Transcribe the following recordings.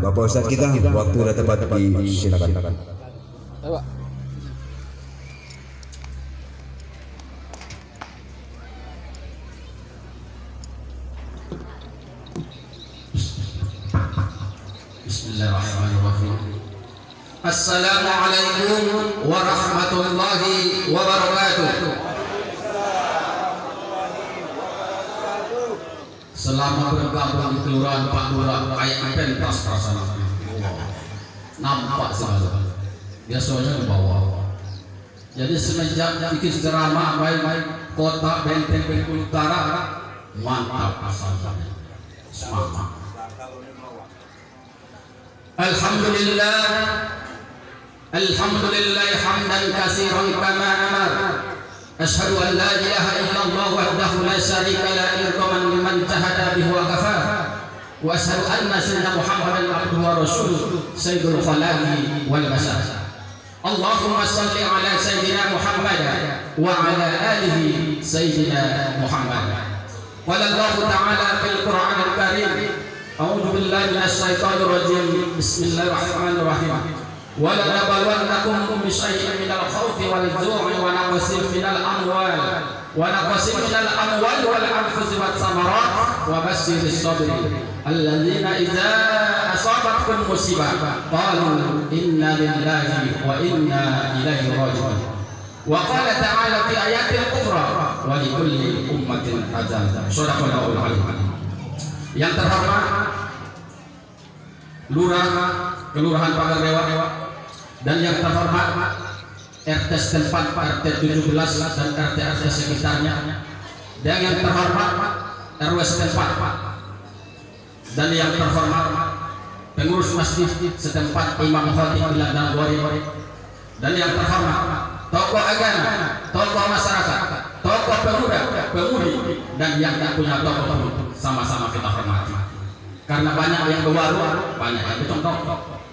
Bapak Ustadz kita, waktu sudah tepat, silakan. Ayo, Pak. Bismillahirrahmanirrahim. Assalamualaikum warahmatullahi wabarakatuh. Selama bergabung di kelurahan Pak Lurah kayak pentas perasaan nampak segala biasanya ke bawah. Jadi semenjak bikin drama baik-baik kota Benteng Bengkulu Utara mantap asalnya semangat. Alhamdulillah hamdan katsiran kama amar. Asyhadu an la ilaha illallah wahdahu la syarika la irqaman liman jahada bihi wa kafar. Wa asyhadu anna sayyidina Muhammadan abduhu wa rasuluh sayyidul khalaqi wal bashar. Allahumma shalli ala sayyidina Muhammad wa ala alihi sayyidina Muhammad. Qala Allah ta'ala fil Qur'anil Karim, a'udzu billahi minasy syaithanir rajim. Bismillahirrahmanirrahim. وَلَنَبْلُوَنَّكُمْ بِشَيْءٍ مِنَ الْخَوْفِ وَالْجُوعِ وَنَقْصٍ مِنَ الْأَمْوَالِ وَالْأَنفُسِ وَالثَّمَرَاتِ وَبَشِّرِ الصَّابِرِينَ الَّذِينَ إِذَا أَصَابَتْهُمْ مُصِيبَةٌ قَالُوا إِنَّا لِلَّهِ وَإِنَّا إِلَيْهِ راجعون. وقال تعالى في آيات أخرى وَلِكُلِّ أُمَّةٍ أَجَلٌ. Shadaqallahul azim. Yang terhormat Lurah Kelurahan Pagar Dewa dan yang terhormat RT setempat, RT 17 dan RT sekitarnya, dan yang terhormat RW setempat dan yang terhormat pengurus masjid setempat Imam Khatib Bilal dan Wari, dan yang terhormat tokoh agama, tokoh masyarakat, tokoh pemuda, pemudi, dan yang tak punya tokoh pun sama-sama kita hormati. Karena banyak yang berwarung, banyak yang bercontoh.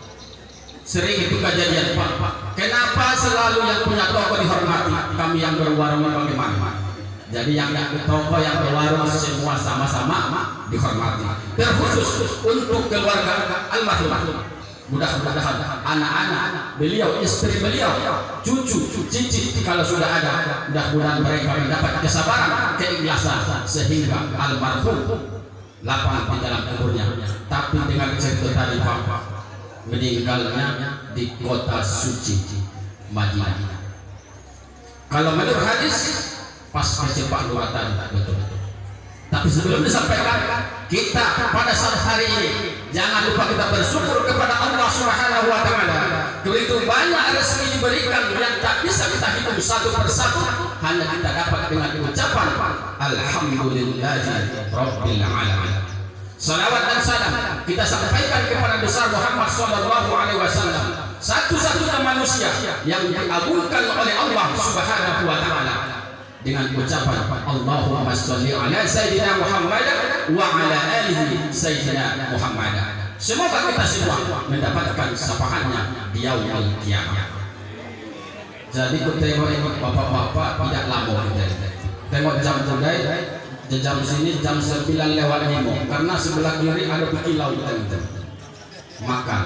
Sering itu kejadian, Pak. Kenapa selalu yang punya toko dihormati? Kami yang berwarung bagaimana? Jadi yang toko yang berwarung semua sama-sama dihormati. Terkhusus untuk keluarga almarhum. Mudah-mudahan anak-anak beliau, istri beliau, cucu, cici kalau sudah ada, mudah-mudahan mereka mendapat kesabaran, keikhlasan sehingga almarhum lapang di dalam kuburnya. Tapi dengan cerita tadi, Pak, meninggalnya di kota suci Madinah. Kalau menurut hadis pas kecepak Lurah tadi betul. Tapi sebelum disampaikan, kita pada saat hari ini jangan lupa kita bersyukur kepada Allah Subhanahu wa taala. Begitu banyak rezeki diberikan yang tak bisa kita hitung satu persatu, hanya kita dapat dengan ucapan alhamdulillahi rabbil alamin. Salawat dan salam kita sampaikan kepada besar Muhammad sallallahu alaihi wasallam, satu-satunya manusia yang diagungkan oleh Allah Subhanahu wa taala, dengan ucapan Allahumma sholli ala sayyidina Muhammad wa ala alihi sayyidina Muhammad. Semoga kita semua mendapatkan syafaatnya di yaumil qiyamah. Jadi kita tengok bapak-bapak tidak lama kita tengok jam today, jam sini jam 9 lewat 5 karena sebelah kiri ada kilau kita makan.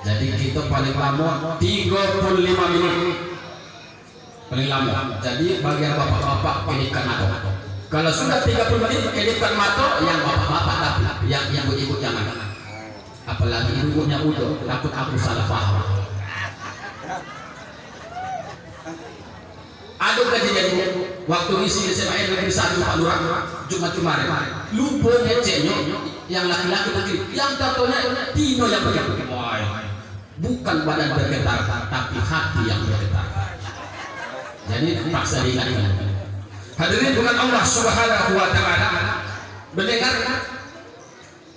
Jadi kita paling lama 35 menit paling lama. Jadi bagian bapak-bapak pedikan mato. Kalau sudah 30 menit pedikan mato, yang bapak-bapak tapi yang ibu-ibu jangan. Apalagi ibunya udah takut aku salah paham. Ada kejadian waktu ngisi SMA Negeri 1 Pak Lurah Jumat kemarin, lupa ngeceknya yang laki-laki begini, yang katanya Tino yang begini. Bukan badan bergetar, tapi hati yang bergetar. Jadi paksa diingatkan. Hadirin dengan Allah Subhanahu wa taala, mendengar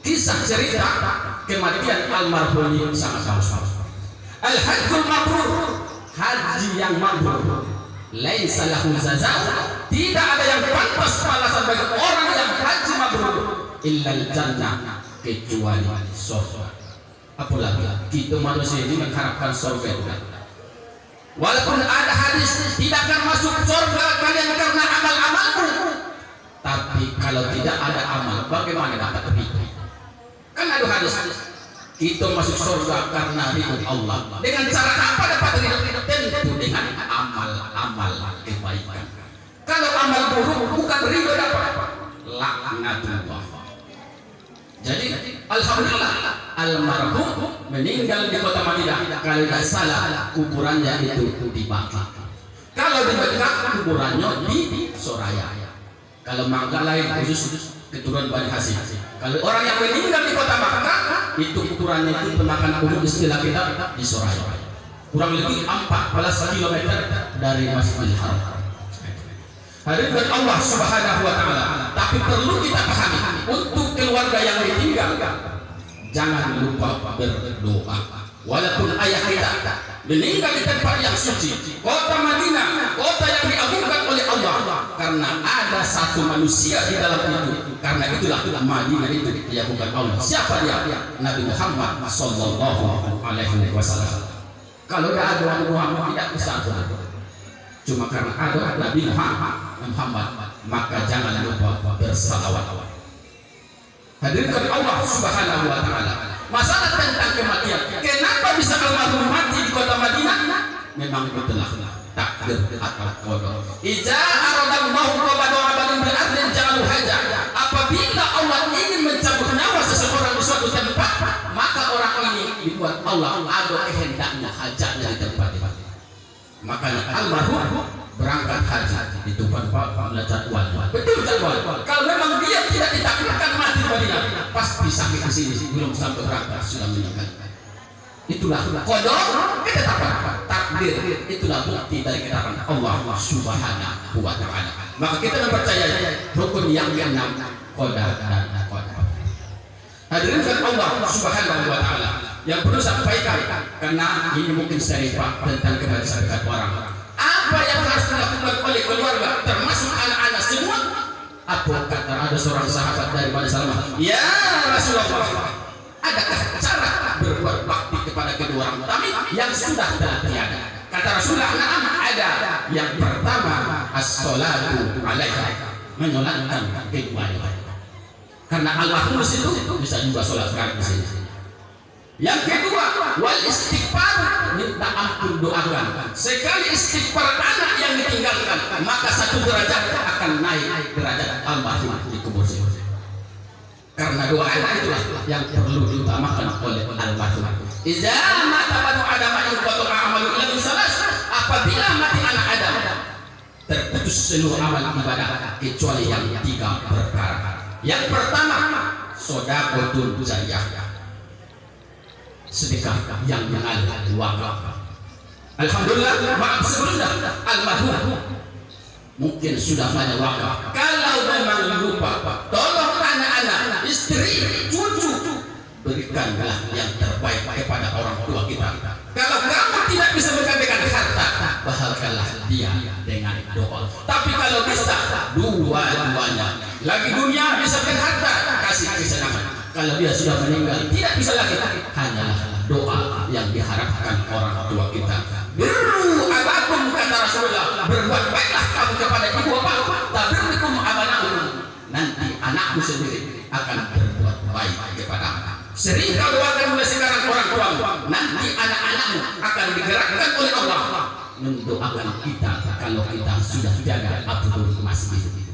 kisah cerita kematian almarhum sangat bagus. Al-hajjul mabrur, haji yang mabrur. Laisa lahu jazaa, tidak ada yang pantas balasan bagi orang yang haji mabrur illal jannah, kecuali surga. Apalagi kita manusia ini mengharapkan surga. Walaupun ada hadis tidak akan masuk surga kalian karena amal-amalmu, tapi kalau tidak ada amal bagaimana dapat ridho? Kan ada hadis Kita masuk surga karena ridho Allah. Dengan cara apa dapat ridho? Tentu dengan amal-amal kebaikan. Kalau amal buruk bukan ridho dapat, laknatullah. Jadi alhamdulillah almarhum meninggal di kota Madinah. Kalau tidak salah kuburannya itu di Makkah. Kalau di Mekah kuburannya di Soraya. Kalau Makkah lain khusus keturunan Bani Hashim. Kalau orang yang meninggal di kota Makkah itu kuburannya itu pemakaman umum istilah kita di Soraya. Kurang lebih 14 km dari Masjidil Haram. Hadirin Allah Subhanahu wa taala. Tapi perlu kita pahami untuk keluarga yang meninggal jangan lupa berdoa. Walaupun ayah kita meninggal di tempat yang suci, kota Madinah, kota yang diagungkan oleh Allah, karena ada satu manusia di dalam itu. Karena itulah Madinah itu diagungkan Allah. Siapa dia? Nabi Muhammad sallallahu alaihi wasallam. Kalau tidak ada Nabi Muhammad tidak bisa ada. Cuma karena ada Nabi Muhammad, maka jangan lupa bersalawat. Hadirin dari Allah Subhanahu wa taala. Masalah tentang kematian, kenapa bisa almarhum mati di kota Madinah? Memang itulah takdir atau qadar. Idza aradallahu qabada abadan bi ardin ja'alu haja. Apabila Allah ingin mencabut nyawa seseorang di suatu tempat, maka orang ini dibuat Allah ada kehendaknya hajatnya di tempat itu. Makanya almarhum berangkat haji di tempat jadwalnya. Betul jadwal. Kalau memang dia tidak ditakdirkan mati di Madinah, pasti sampai ke sini belum sampai berangkat sudah meninggal. Itulah qadar, ketetapan takdir. Itulah bukti dari ketetapan Allah Subhanahu wa taala. Maka kita mempercayai rukun yang keenam, qadar dan qadar. Hadirin Allah Subhanahu wa taala. Yang perlu sampaikan karena ini mungkin serius tentang kebahagiaan orang. Apa yang harus dilakukan oleh keluarga termasuk anak-anak semua? Apa kata ada seorang sahabat dari Bani Salamah, ya Rasulullah, adakah cara berbuat bakti kepada kedua orang kami yang sudah telah tiada? Kata Rasulullah, na'am, ada. Yang pertama as-salatu alaiha, menyolatkan keduanya. Karena almarhum itu bisa juga sholat di sini. Yang kedua, wal istighfar, minta ampun doakan. Sekali istighfar anak yang ditinggalkan, maka satu derajat akan naik derajat almarhum di kubur. Karena doa anak itulah yang perlu diutamakan oleh almarhum. Idza mata banu adam in qata'a amalu illa salas. Apabila mati anak Adam, terputus seluruh amal ibadah kecuali yang tiga perkara. Yang pertama, shadaqatul jariyah, sedekah yang mengalir wakaf. Alhamdulillah, maaf sebelumnya almarhum mungkin sudah banyak wakaf. Kalau memang lupa, tolong anak-anak, istri, cucu, berikanlah yang terbaik kepada orang tua kita. Kalau kamu tidak bisa menggantikan harta, bahagialah dia dengan doa. Tapi kalau bisa dua-duanya, lagi dunia bisa dengan harta, kasih kesenangan. Kalau dia sudah meninggal tidak bisa lagi, hanyalah doa yang diharapkan orang tua kita. Birru abakum, kata Rasulullah, berbuat baiklah kamu kepada ibu bapak, tabirrukum abanakum, nanti anakmu sendiri akan berbuat baik kepada anak. Sering kau doakan mulai sekarang orang tuamu, nanti anak-anakmu akan digerakkan oleh Allah mendoakan kita kalau kita sudah jaga Abdul masih hidup.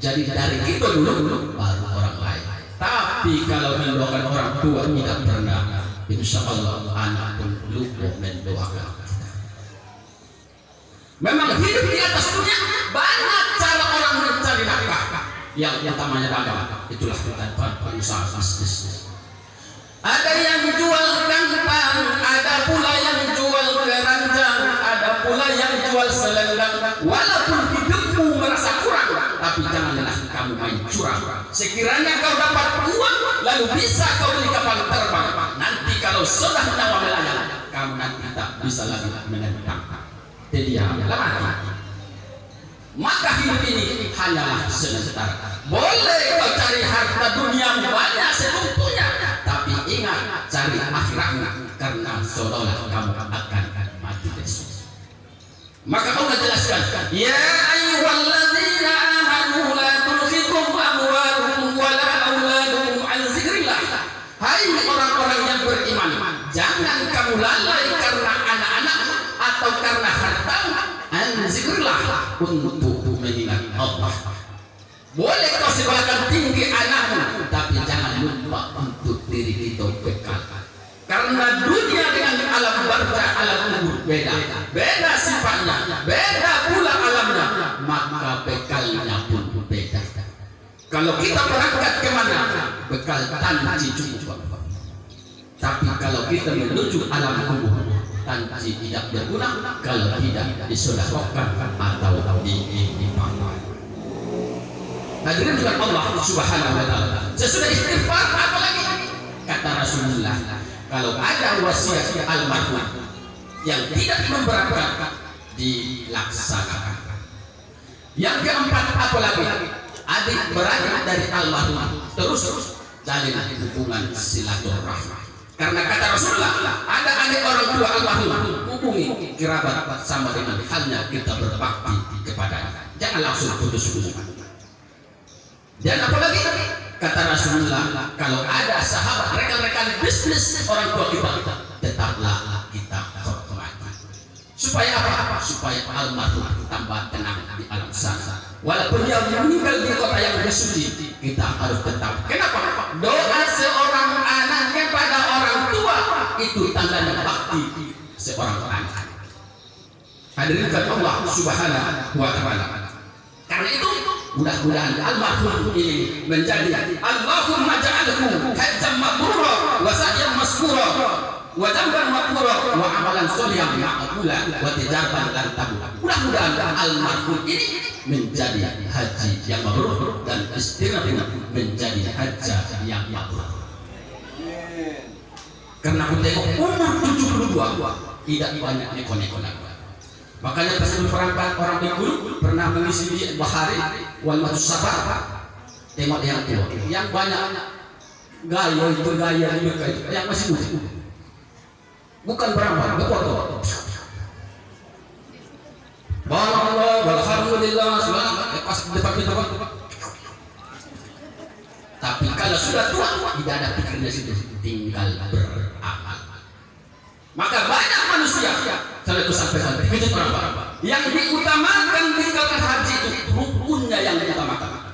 Jadi dari kita dulu baru orang lain. Tapi kalau mendoakan orang tua tidak pernah, insya Allah anak pun lupa mendoakan kita. Memang hidup di atas dunia banyak cara orang mencari nafkah. Yang utamanya dagang, itulah usaha bisnis. Ada yang jual kentang, ada pula yang jual keranjang, ada pula yang jual selendang. Walaupun hidupmu merasa kurang, tapi janganlah kamu main curang. Sekiranya kau dapat uang, lalu bisa kau beli kapal terbang. Nanti kalau sudah nyawa melayang, kamu nanti tak bisa lagi menentang. Jadi mati. Maka hidup ini hanyalah sementara. Boleh kau cari harta dunia banyak seluruhnya, tapi ingat cari akhiratmu, karena seolah kamu akan mati besok. Maka Allah jelaskan, ya ayyuhalladzina amanu la tulhikum amwalukum wala auladukum an zikrillah. Hai orang-orang lalai karena anak-anak atau karena harta, anzikirlah untuk mengingat Allah. Boleh kau sekolahkan tinggi anakmu, tapi jangan lupa untuk diri kita bekal. Karena dunia dengan alam barzah, alam kubur beda sifatnya, beda pula alamnya, maka bekalnya pun beda. Kalau kita berangkat kemana, bekal tanci cukup. Tapi kalau kita menuju alam kubur, tanci tidak berguna kalau tidak disedekahkan atau dipakai. Hadirin juga Allah Subhanahu wa taala. Sesudah istighfar apa lagi? Kata Rasulullah, kalau ada wasiat almarhum yang tidak memberatkan, dilaksanakan. Yang keempat apa lagi? Adik beradik dari almarhum terus jalin hubungan silaturahmi. Karena kata Rasulullah, ada adik orang tua almarhum, hubungi kerabat sama dengan halnya kita berbakti kepadanya. Jangan langsung putus hubungan. Dan apalagi kata Rasulullah, kalau ada sahabat rekan-rekan bisnis orang tua kita, tetaplah kita hormati. Supaya apa? Supaya almarhum tambah tenang di alam sana. Walaupun dia meninggal di kota yang bersuci, kita harus tetap. Kenapa? Doa seorang anak kepada orang tua itu tanda bakti seorang anak. Hadirin Allah Subhanahu wa taala. Karena itu mudah-mudahan almarhum ini menjadi Allahumma ja'alhu hajjan mabrura wa sa'yan maskura wa damban maghfura wa amalan sholihan maqbula wa tijaratan lan tabur. Mudah-mudahan almarhum ini menjadi haji yang mabrur dan istiqamah menjadi haji yang mabrur. Karena aku tengok umur 72 tidak banyak neko-neko lagi. Makanya sebelum perangkat orang dahulu pernah mengisi di Bahari wal Matus Sabar, tengok yang tua, yang banyak gaya itu gaya itu, yang masih muda, bukan beramal, berfoto. Allah, alhamdulillah, pas depan itu. Tapi kalau sudah tua, tidak ada pikirnya situ, tinggal beramal. Maka banyak manusia, saya itu sampai itu orang yang diutamakan di kata haji itu rukunnya yang diutamakan.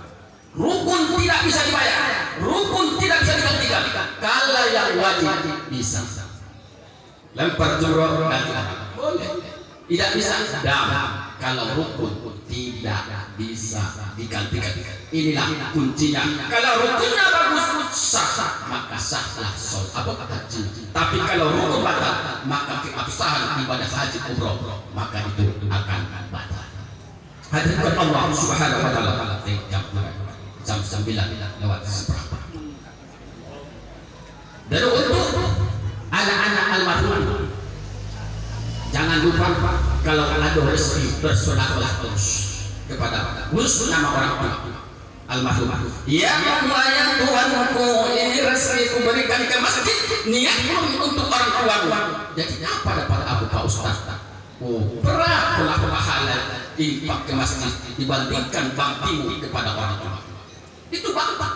Rukun tidak bisa dibayar, rukun tidak bisa digantikan. Kalau yang wajib bisa. Lempar jumroh boleh, tidak bisa dam. Kalau rukun tidak bisa digantikan. Inilah kuncinya. Kalau rukunnya bagus sah, maka sahlah haji. Tapi kalau rukun batal, maka keabsahan ibadah haji umroh maka itu akan batal. Hadirin Allah Subhanahu wa taala, jam 9 lewat seperempat. Dan untuk anak-anak almarhum, jangan lupa kalau ada rezeki bersedekahlah terus kepada khusus nama orang tua almarhum. Ya Allah ya Tuhanku, ini rezekiku berikan ke masjid, niatku untuk orang tua. Jadi apa dapat aku Pak Ustaz? Berapa pahala infak ke masjid dibandingkan baktimu kepada orang tua? Itu bangga.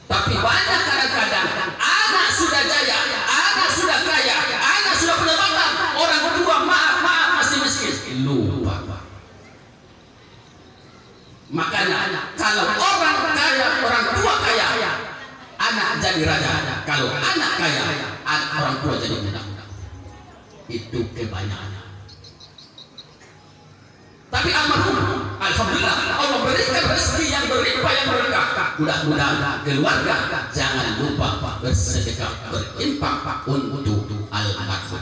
Tapi banyak kadang-kadang anak sudah jaya, anak sudah kaya, anak sudah punya bakat, orang tua maaf masih miskin, lupa. Makanya kalau orang kaya, orang tua kaya, anak jadi raja. Kalau anak kaya, orang tua jadi budak. Itu kebanyakan. Tapi almarhum, alhamdulillah Allah berikan rezeki yang berlimpah yang berkah. Mudah-mudahan keluarga jangan lupa bersedekah, berinfak untuk almarhum.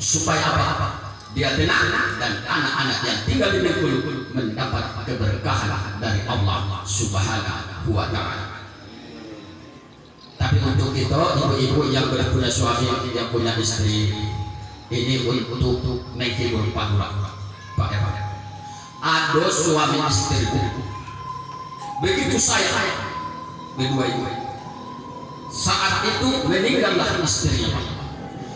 Supaya apa? Dia tenang dan anak-anak yang tinggal di Bengkulu mendapat keberkahan dari Allah Subhanahu wa taala. Tapi untuk kita ibu-ibu yang punya suami, yang punya istri, ini untuk menghibur Pak Evan. Ada suami istri begitu sayang berdua ibu. Saat itu meninggallah istrinya.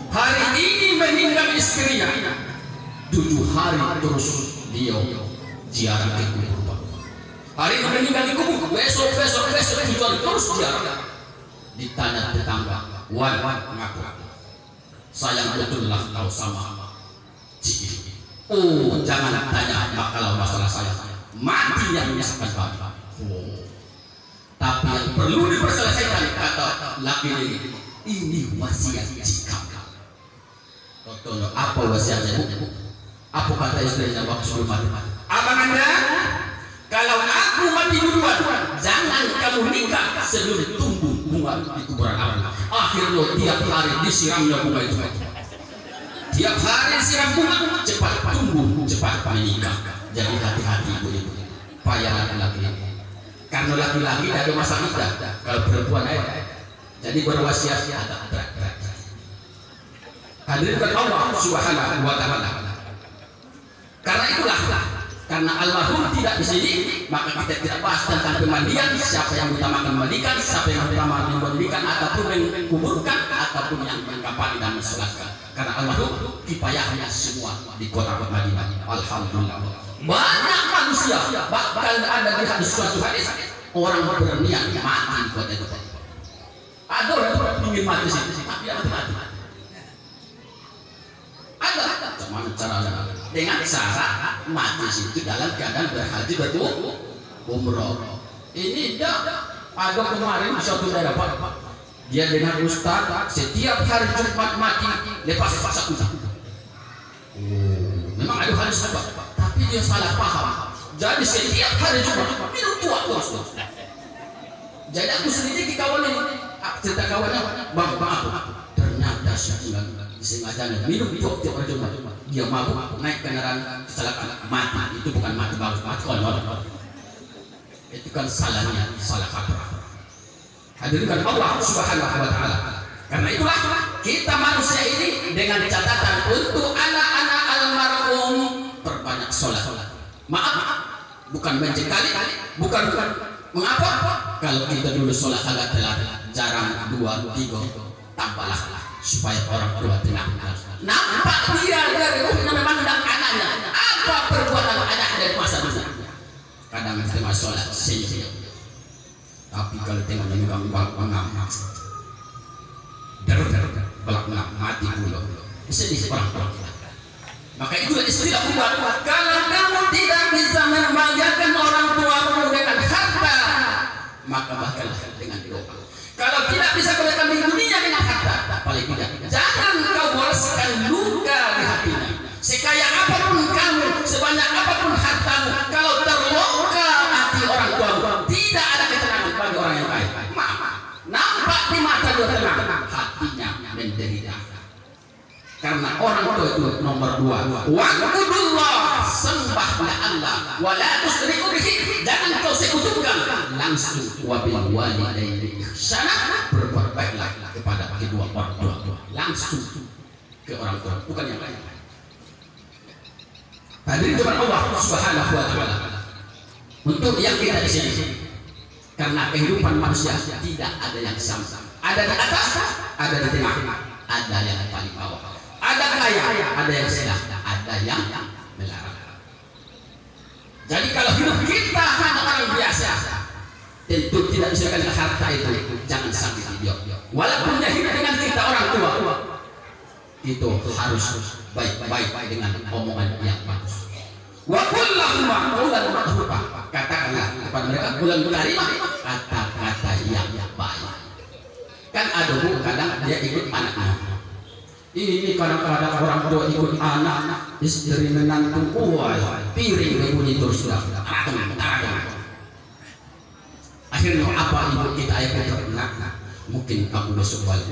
Hari ini meninggal istrinya. 7 hari terus dia ziarah ke kubur. Hari ini meninggal di kubur, besok 7 hari terus ziarah. Ditanya tetangga, wan ngaku. sayang betullah kau sama Ciki. Oh, jangan tanya kalau masalah saya, mati yang menyesatkan kami. Oh. Tapi yang perlu diperselesaikan kata laki ini wasiat Cika. Contohnya apa wasiatnya? Apa kata istrinya waktu sebelum mati? Abang Anda, kalau aku mati duluan, jangan kamu nikah sebelum tumbuh bunga di kuburan abang. Akhirnya tiap hari disiramnya bunga itu. Tiap hari siram bunga, cepat tumbuh, cepat menikah. Jadi hati-hati ibu-ibu, payah laki-laki. Karena laki-laki ada masa iddah, kalau perempuan ada. Jadi berwasiat agak berat. Hadirkan Allah Subhanahu wa Ta'ala. Karena itulah, karena almarhum tidak di sini, maka kita tidak bahas tentang pemandian, siapa yang utamakan memandikan, siapa yang utamakan memandikan, ataupun menguburkan, ataupun yang mengkapani dan mensolatkan. Karena almarhum kifayahnya semua di kota Madinah. Alhamdulillah. Banyak manusia, bahkan ada di suatu hadis orang berniat mati di kota itu. Ada orang ingin mati sih, tapi tidak mati. Ada cuma cara dengan cara mati situ dalam keadaan berhaji berumroh. Ini ada kemarin di suatu daerah Pak, dia dengan Ustaz setiap hari Jumat mati lepas puasa. Memang ada hal sebab, tapi dia salah paham. Jadi setiap hari Jumat minum tua terus. Jadi aku sendiri kawan ini, cerita kawannya bang ternyata sengaja minum tiap hari Jumat. Dia mabuk naik kendaraan kecelakaan mati. Itu bukan mati bagus, mati kolot. Itu kan salahnya, salah kaprah. Hadirkan Allah Subhanahu wa Ta'ala. Karena itulah kita manusia ini dengan catatan untuk anak-anak almarhum perbanyak sholat. Maaf, bukan mencekali, bukan mengapa kalau kita dulu sholat agak telat, jarang 2, 3, tambahlah supaya orang tua tenang. Nampak dia dari rumahnya memandang anaknya. Apa perbuatan anak dari masa dulu? Kadang tengah sholat senyum, tapi kalau tengah memegang bangam belak mati dulu. Sedih orang. Maka itulah istilah kuat. Kalau kamu tidak bisa membahagiakan orang tuamu dengan harta, maka bahkanlah dengan doa. Kalau tidak bisa kebaikan di dunia dengan harta, paling tidak jangan kau goreskan luka di hatinya. Sekaya apapun kamu, sebanyak apapun hartamu, kalau terluka hati orang tuamu, tidak ada ketenangan bagi orang yang baik. Nampak di mata dia tenang, hatinya menderita. Karena orang tua itu nomor 2. Wa'budullah, sembahlah Allah, wa la tusyriku bihi, jangan kau sekutukan. Langsung wa bil walidaini ihsana, berbuat baiklah kepada kedua orang tua. Langsung ke orang tua, bukan yang lain. Hadirin kepada Allah Subhanahu wa Ta'ala. Untuk yang kita di sini, karena kehidupan manusia tidak ada yang sama. Ada di atas, ada di tengah, ada yang paling bawah. Ada kaya, ada yang sedang, ada yang melarang. Jadi kalau hidup kita hanya orang biasa, tentu tidak bisa dengan harta itu. Jangan sakiti dia. Walaupun dia hidup dengan kita orang tua, itu harus baik-baik dengan omongan yang bagus. Wa qul lahum qawlan ma'rufa, katakanlah kepada mereka bulan karimah, kata-kata yang baik. Kan ada kadang dia ikut anaknya. Ini kadang-kadang orang tua ikut anak, istri menantu, piring berbunyi terus sudah. Akhirnya apa ibu kita ayah kita? Mungkin kamu besok balik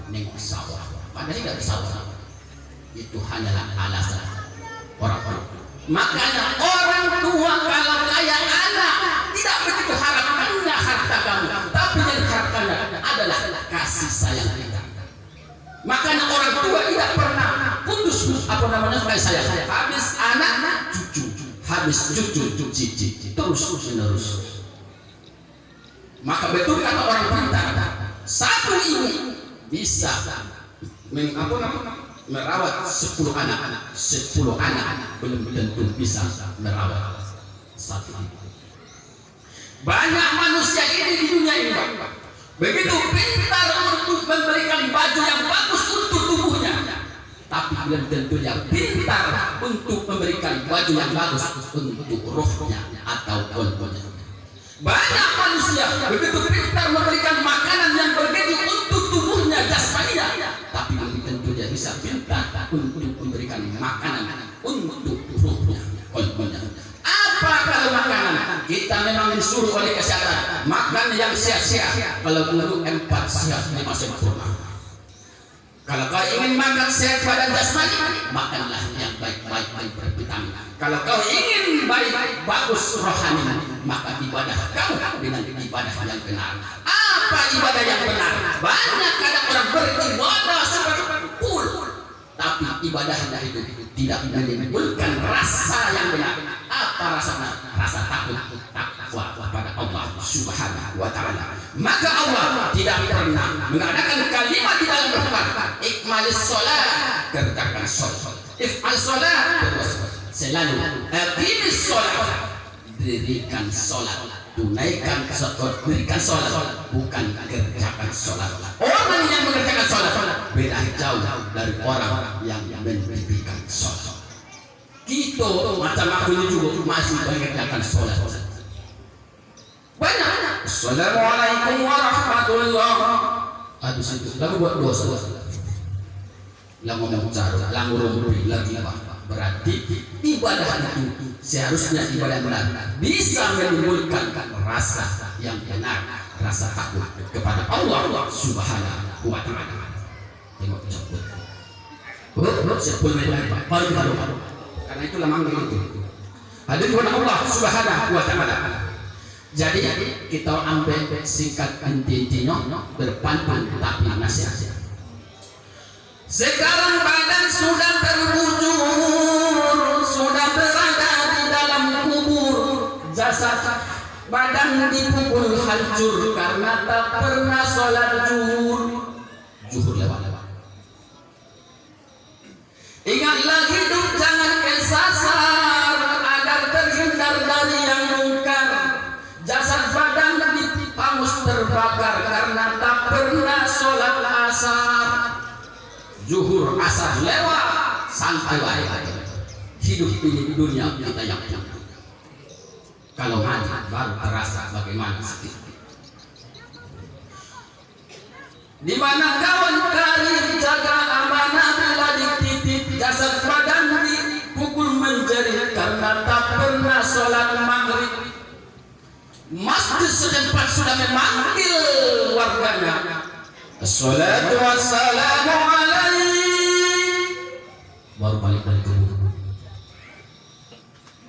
nengok sawah. Padahal tidak sawah. Itu hanyalah alasan orang-orang. Makanya orang tua kalau kaya anak tidak begitu harapkannya harta kamu, tapi yang harapkannya adalah kasih sayang kita. Makanya orang tua tidak pernah putus kasih sayang. Habis anak cucu, habis cucu cici, terus menerus. Maka betul kata orang pintar, satu ibu bisa merawat 10 anak. 10 anak belum tentu bisa merawat satu ibu. Banyak manusia ini di dunia ini begitu pintar untuk memberikan baju yang bagus untuk tubuhnya, belum tentunya pintar untuk memberikan baju yang bagus untuk rohnya atau kolbunya. Banyak manusia begitu pintar memberikan makanan yang bergizi untuk tubuhnya jasmaninya, tapi belum tentu dia bisa pintar untuk memberikan makanan untuk rohnya kolbunya. Apa kalau makanan? Kita memang disuruh oleh kesehatan makan yang sehat-sehat. Kalau dulu 4 sehat 5 sempurna. Kalau kau ingin makan sehat badan jasmani, makanlah yang baik-baik yang bervitamin. Kalau kau ingin baik-baik bagus rohani, maka ibadah kau dengan ibadah yang benar. Apa ibadah yang benar? Banyak kadang orang beribadah seperti full, tapi ibadahnya itu tidak menimbulkan rasa yang benar. Apa rasanya? Rasa takut, takwa kepada Allah Subhanahu wa Ta'ala. Maka Allah tidak pernah mengadakan kalimat di dalam Al-Quran, ikmalis sholat, kerjakan sholat. If'al sholat, selalu aqimis sholat, dirikan sholat, tunaikan sholat, berikan sholat, bukan kerjakan sholat. Orang yang mengerjakan sholat beda jauh dari orang yang mendirikan sholat. Kita macam aku ini juga masih mengerjakan sholat. Banyak. Assalamualaikum warahmatullahi wabarakatuh. Aduh situ, lalu buat dosa. Lalu mau cara, lalu rumpi lagi apa? Berarti ibadah itu seharusnya ibadah benar bisa menimbulkan rasa yang benar, rasa takut kepada Allah Subhanahu wa Ta'ala. Tengok jemput. Sepuluh menit lagi, baru. Karena itulah manggil itu. Hadirin Allah Subhanahu wa Ta'ala. Jadi kita ambil singkat intinya berpantun tapi nasihat. Sekarang badan sudah terbujur, sudah berada di dalam kubur, jasad badan dipukul hancur karena tak pernah sholat zuhur lewat. Ingatlah hidup jangan kesasar agar terhindar dari yang mungkar. Jasad badan dipangus terbakar karena tak pernah sholat asar. Zuhur asar lewat, santai wae. Hidup ini dunia kita yang kalau mati baru terasa bagaimana sakit. Di mana kawan karir jaga amanah bila dititip, jasad badan dipukul menjerit karena tak pernah sholat maghrib. Masjid setempat sudah memanggil warganya. Assalatu wassalamu alaik. Baru balik dari kebun.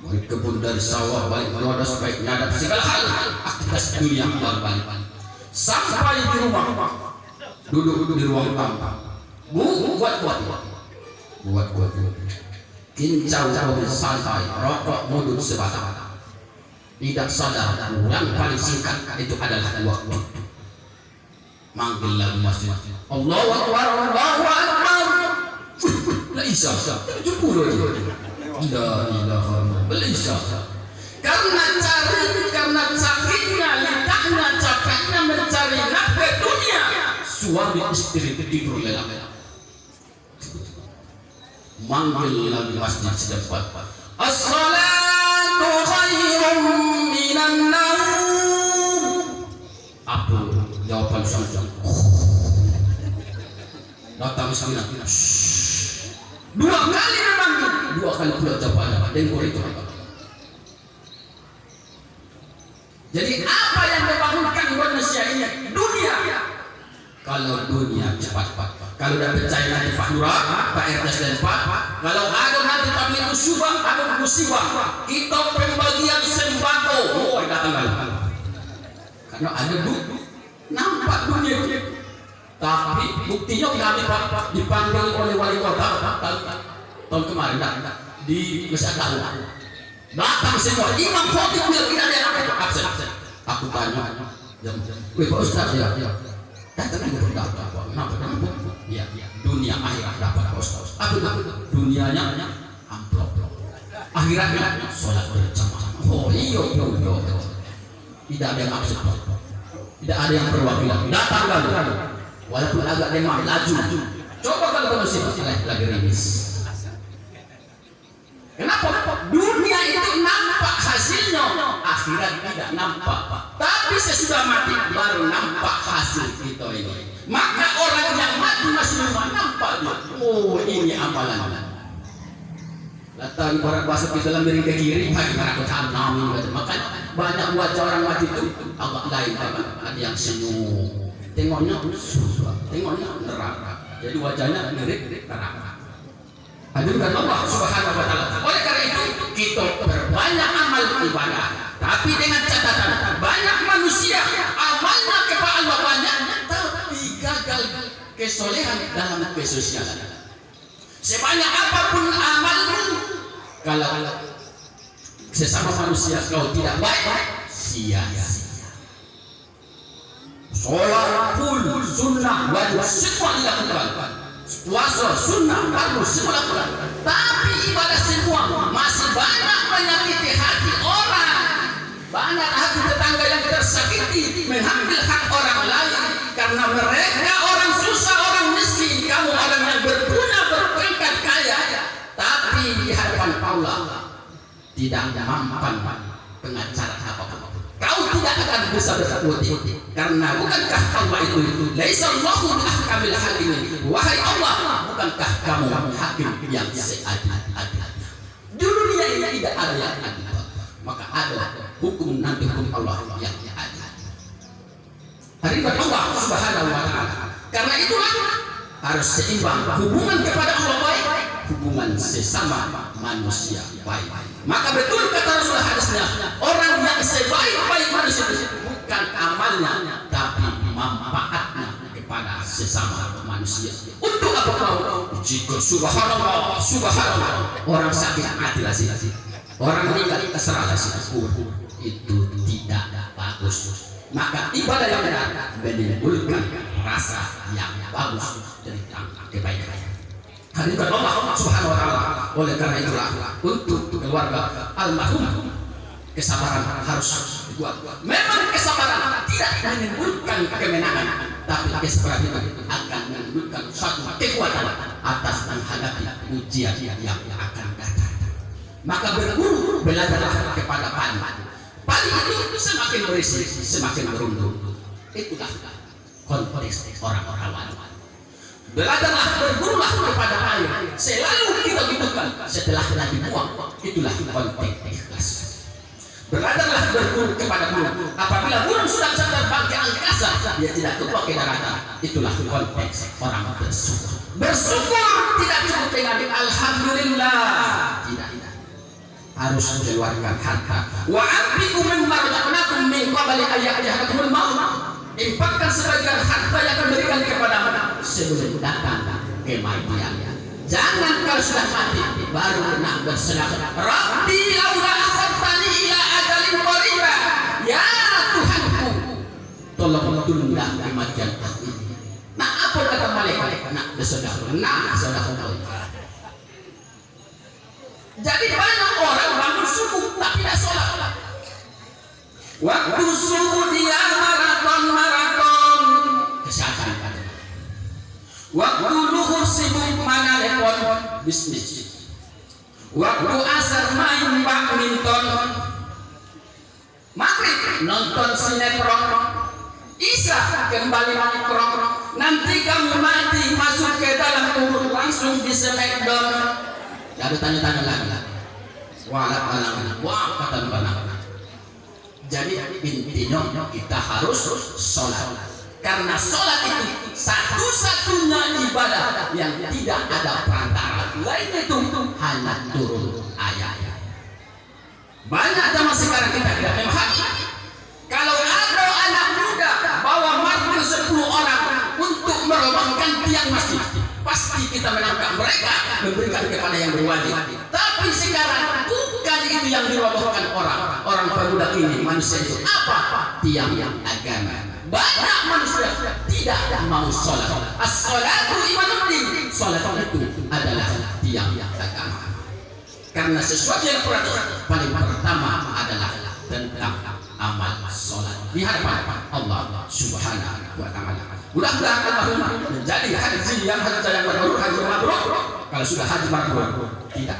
Balik kebun dari sawah, balik meluada supaya nyadap segala hal aktivitas dunia baru balik. Sampai di rumah, duduk di ruang tamu. Buat. Kincau santai, rokok mudut sebatang. Tidak sadar yang paling singkat itu adalah waktu. Manggil lagi masjid. Allahu Akbar, Allahu Akbar. La isya. 70 aja. La ilaha illallah. Karena sakitnya, lidahnya, capeknya mencari nafkah dunia, suami istri tidur lelap. Manggil lagi masjid setempat. As-salatu khairum minan naum. Apa jawaban saja? Datang sekali. 2 kali memanggil, 2 kali pula jawabannya. Dengkor itu. Jadi apa yang membangunkan manusia ini? Dunia. Kalau dunia cepat. Kalau dah percaya nanti faktura, Pak RT dan Pak. Kalau ada nanti tabligh musibah, ada musibah. Kita pembagian sembako. Oh, datang kali. Karena ada nampak dunia. Tapi buktinya kami dipanggil oleh wali kota tahun kemarin di Nusa datang semua imam khotib bilang tidak ada yang absen. Aku tanya weh Pak Ustaz ya datang berdakwah kenapa ya dunia akhirat dapat Pak Ustaz. Apa dunianya amplop akhiratnya sholat berjamaah. Oh iya tidak ada yang absen, tidak ada yang perwakilan. Datang lalu walaupun agak lemah laju Coba kalau manusia lagi rimis. Kenapa? Dunia itu nampak hasilnya, akhirat tidak nampak. Tapi sesudah mati baru nampak hasil kita ini. Maka orang yang mati masih nampak dia. Oh, ini amalan. Latang ibarat masuk di dalam miring ke kiri, bagaimana aku tanam. Makanya banyak wajah orang mati itu agak lain. Ada yang senyum, tengoknya surga, tengoknya neraka. Jadi wajahnya mirip neraka. Hadirkan Allah Subhanahu wa taala. Oleh karena itu kita berbanyak amal ibadah. Tapi dengan catatan banyak manusia amalnya kepada Allah banyak, tapi gagal kesolehan dalam kesosialan. Sebanyak apapun amalmu, kalau sesama manusia kau tidak baik, sia-sia. Sholat full sunnah wajib semua dilakukan. Puasa sunnah bagus semua lakukan, tapi ibadah semua masih banyak menyakiti hati orang, banyak hati tetangga yang tersakiti mengambil hak orang lain karena mereka orang susah, orang miskin, kamu orang yang berpunya berpangkat kaya, tapi di hadapan Allah tidak mampan pengacara apapun. Kau tidak akan bisa bersekutu karena bukankah Allah itu laisa Allahu biahkamil hakimin. Wahai Allah, bukankah kamu hakim yang seadil-adil? Di dunia ini tidak ada yang adil, maka ada hukum nanti hukum Allah yang adil. Hadirat Allah Subhanahu wa taala. Karena itulah harus seimbang hubungan kepada Allah baik, hubungan sesama manusia baik. Maka betul kata Rasulullah hadisnya, orang yang sebaik-baik manusia bukan amalnya tapi manfaatnya kepada sesama manusia. Untuk apa kau? Jika subhanallah, subhanallah, orang sakit matilah sih, orang meninggal terserahlah sih, itu tidak bagus. Maka ibadah yang benar menimbulkan rasa yang bagus dari kebaikan. Hadirat Allah Subhanahu wa taala. Oleh karena itulah untuk keluarga almarhum kesabaran harus dibuat. Memang kesabaran tidak menimbulkan kemenangan, tapi kesabaran itu akan menimbulkan suatu kekuatan atas menghadapi ujian yang akan datang. Maka berguru belajarlah kepada Pali. Pali itu semakin berisi, semakin beruntung. Itulah konteks orang-orang wali. Belajarlah, bergurulah kepada air. Selalu kita butuhkan setelah kita dibuang. Itulah konteks ikhlas. Belajarlah berguru kepada guru. Apabila guru sudah terbang ke angkasa, dia tidak keluar ke daratan. Itulah konteks orang bersyukur. Bersyukur tidak cukup dengan alhamdulillah. Tidak. Harus mengeluarkan harta. Wa anfiqu mimma razaqnakum min qabli an ya'tiyakumul maut. Infakkan sebagian harta yang akan berikan kepada sebelum datang kematian. Jangan kalau sudah mati baru nak bersedekah. Rabbi laula akhartani ila ajalin qaribah. Ya Tuhanku, tolong tunda kematian aku. Nah, apa kata malaikat? Nak bersedekah. Nah, sedekah. Jadi banyak orang bangun subuh tapi tidak sholat. Waktu subuh dia maraton kesehatan. Waktu luhur sibuk menelpon bisnis. Waktu asar main badminton. Maghrib nonton sinetron. Isya kembali nongkrong. Nanti kamu mati masuk ke dalam kubur langsung di smackdown. Ada tanya-tanya lagi. Wah kata anak. Jadi intinya kita harus sholat. Karena sholat itu satu-satunya ibadah yang tidak ada perantara. Lain itu hanya turun ayat. Banyak zaman sekarang kita tidak memahami. Kalau ada anak muda bawa martir 10 orang untuk merobohkan tiang masjid, pasti kita menangkap mereka memberikan kepada yang berwajib. Tapi sekarang bukan itu yang dirobohkan orang pemuda ini. Manusia itu apa? Tiang yang agama. Banyak manusia tidak mau sholat. As-sholatu imanuddin. Sholat itu adalah tiang yang agama. Karena sesuatu yang paling pertama adalah tentang amal sholat di hadapan Allah Subhanahu wa taala. Mudah-mudahan almarhum menjadi haji yang haji yang mabrur, haji mabrur. Kalau sudah haji mabrur, tidak